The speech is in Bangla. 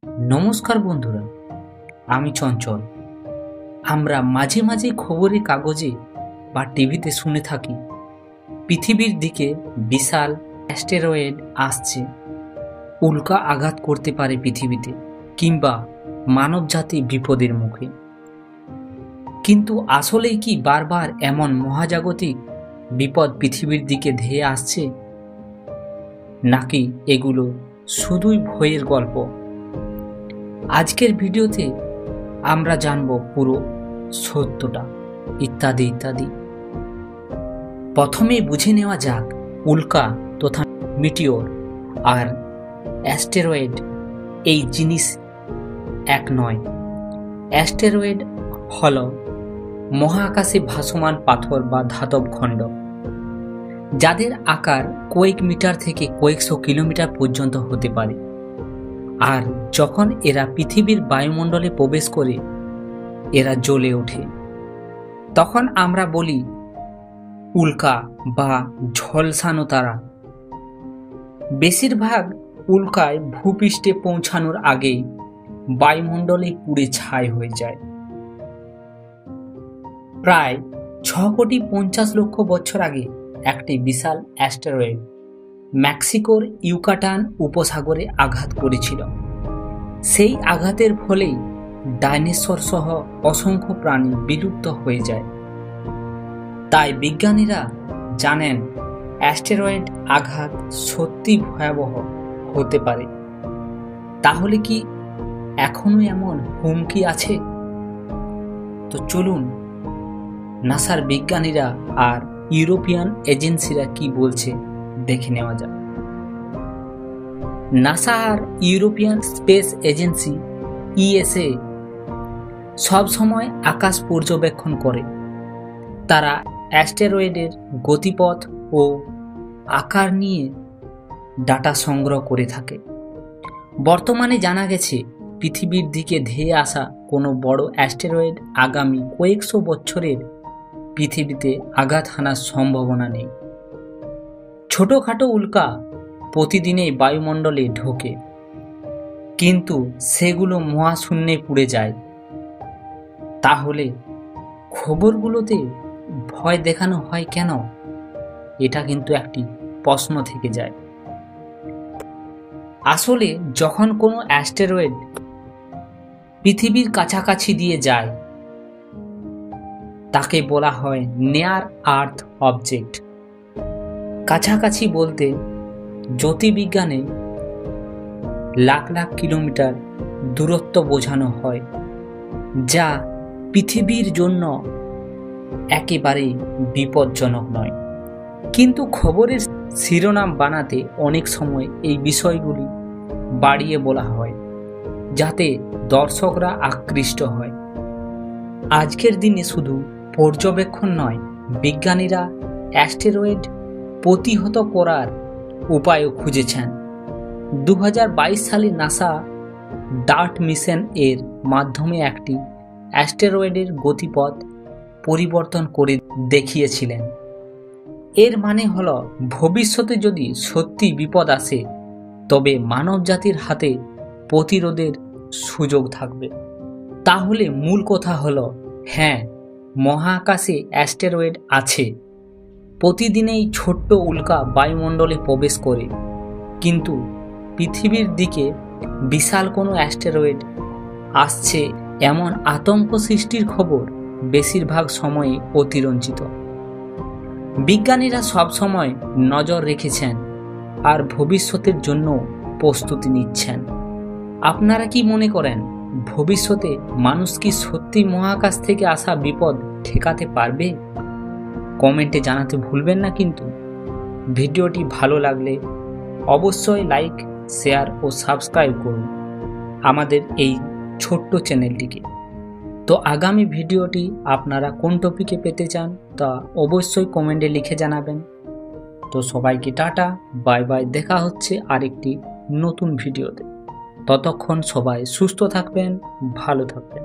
নমস্কার বন্ধুরা, আমি চঞ্চল। আমরা মাঝে মাঝে খবরের কাগজে বা টিভিতে শুনে থাকি পৃথিবীর দিকে বিশাল অ্যাস্টেরয়েড আসছে, উল্কা আঘাত করতে পারে পৃথিবীতে, কিংবা মানবজাতি বিপদের মুখে। কিন্তু আসলেই কি বারবার এমন মহাজাগতিক বিপদ পৃথিবীর দিকে ধেয়ে আসছে, নাকি এগুলো শুধুই ভয়ের গল্প? আজকের ভিডিওতে আমরা জানব পুরো সত্যটা, ইত্যাদি ইত্যাদি। প্রথমে বুঝে নেওয়া যাক উল্কা তথা মিটিওর আর অ্যাস্টেরয়েড এই জিনিস এক নয়। অ্যাস্টেরয়েড হল মহাকাশে ভাসমান পাথর বা ধাতব খণ্ড, যাদের আকার কয়েক মিটার থেকে কয়েকশো কিলোমিটার পর্যন্ত হতে পারে। আর যখন এরা পৃথিবীর বায়ুমণ্ডলে প্রবেশ করে এরা জ্বলে ওঠে, তখন আমরা বলি উল্কা বা ঝলসানো তারা। বেশিরভাগ উল্কায় ভূপৃষ্ঠে পৌঁছানোর আগেই বায়ুমণ্ডলে পুড়ে ছাই হয়ে যায়। প্রায় 6,50,00,000 বছর আগে একটি বিশাল অ্যাস্টেরয়েড মেক্সিকোর ইউকাটান উপসাগরে আঘাত করেছিল। সেই আঘাতের ফলেই ডাইনোসর সহ অসংখ্য প্রাণী বিলুপ্ত হয়ে যায়। তাই বিজ্ঞানীরা জানেন অ্যাস্টেরয়েড আঘাত সত্যি ভয়াবহ হতে পারে। তাহলে কি এখনো এমন হুমকি আছে? তো চলুন নাসার বিজ্ঞানীরা আর ইউরোপিয়ান এজেন্সিরা কি বলছে দেখে নেওয়া যাক। নাসা আর ইউরোপিয়ান স্পেস এজেন্সি ইএসএ সব সময় আকাশ পর্যবেক্ষণ করে। তারা অ্যাস্টেরয়েডের গতিপথ ও আকার নিয়ে ডাটা সংগ্রহ করে থাকে। বর্তমানে জানা গেছে পৃথিবীর দিকে ধেয়ে আসা কোনো বড় অ্যাস্টেরয়েড আগামী কয়েকশো বছরের পৃথিবীতে আঘাত হানার সম্ভাবনা নেই। ছোটখাটো উল্কা প্রতিদিনই বায়ুমণ্ডলে ঢোকে, কিন্তু সেগুলো মহাশূন্যে পুড়ে যায়। তাহলে খবরগুলোতে ভয় দেখানো হয় কেন? এটা কিন্তু একটি প্রশ্ন থেকে যায়। আসলে যখন কোনো অ্যাস্টেরয়েড পৃথিবীর কাছাকাছি দিয়ে যায় তাকে বলা হয় নিয়ার আর্থ অবজেক্ট। কাছাকাছি বলতে জ্যোতির্বিজ্ঞানে লাখ লাখ কিলোমিটার দূরত্ব বোঝানো হয়, যা পৃথিবীর জন্য একেবারেই বিপজ্জনক নয়। কিন্তু খবরের শিরোনাম বানাতে অনেক সময় এই বিষয়গুলি বাড়িয়ে বলা হয়, যাতে দর্শকরা আকৃষ্ট হয়। আজকের দিনে শুধু পর্যবেক্ষণ নয়, বিজ্ঞানীরা অ্যাস্টেরয়েড প্রতিহত করার উপায়ও খুঁজেছেন। 2022 সালে নাসা ডার্ট মিশন এর মাধ্যমে একটি অ্যাস্টেরয়েডের গতিপথ পরিবর্তন করে দেখিয়েছিলেন। এর মানে হল ভবিষ্যতে যদি সত্যি বিপদ আসে, তবে মানবজাতির হাতে প্রতিরোধের সুযোগ থাকবে। তাহলে মূল কথা হলো, হ্যাঁ, মহাকাশে অ্যাস্টেরয়েড আছে। প্রতিদিনেই ছোট্ট উল্কা বায়ুমণ্ডলে প্রবেশ করে, কিন্তু পৃথিবীর দিকে বিশাল কোনো অ্যাস্টেরয়েড আসছে এমন আতঙ্ক সৃষ্টির খবর বেশিরভাগ সময়ে অতিরঞ্জিত। বিজ্ঞানীরা সবসময় নজর রেখেছেন আর ভবিষ্যতের জন্য প্রস্তুতি নিচ্ছেন। আপনারা কি মনে করেন ভবিষ্যতে মানুষ কি সত্যি মহাকাশ থেকে আসা বিপদ ঠেকাতে পারবে? কমেন্টে জানাতে ভুলবেন না। কিন্তু ভিডিওটি ভালো লাগলে অবশ্যই লাইক, শেয়ার ও সাবস্ক্রাইব করুন আমাদের এই ছোট্ট চ্যানেলটিকে। তো আগামী ভিডিওটি আপনারা কোন টপিকে পেতে চান তা অবশ্যই কমেন্টে লিখে জানাবেন। তো সবাইকে টাটা, বাই বাই। দেখা হচ্ছে আরেকটি নতুন ভিডিওতে। ততক্ষণ সবাই সুস্থ থাকবেন, ভালো থাকবেন।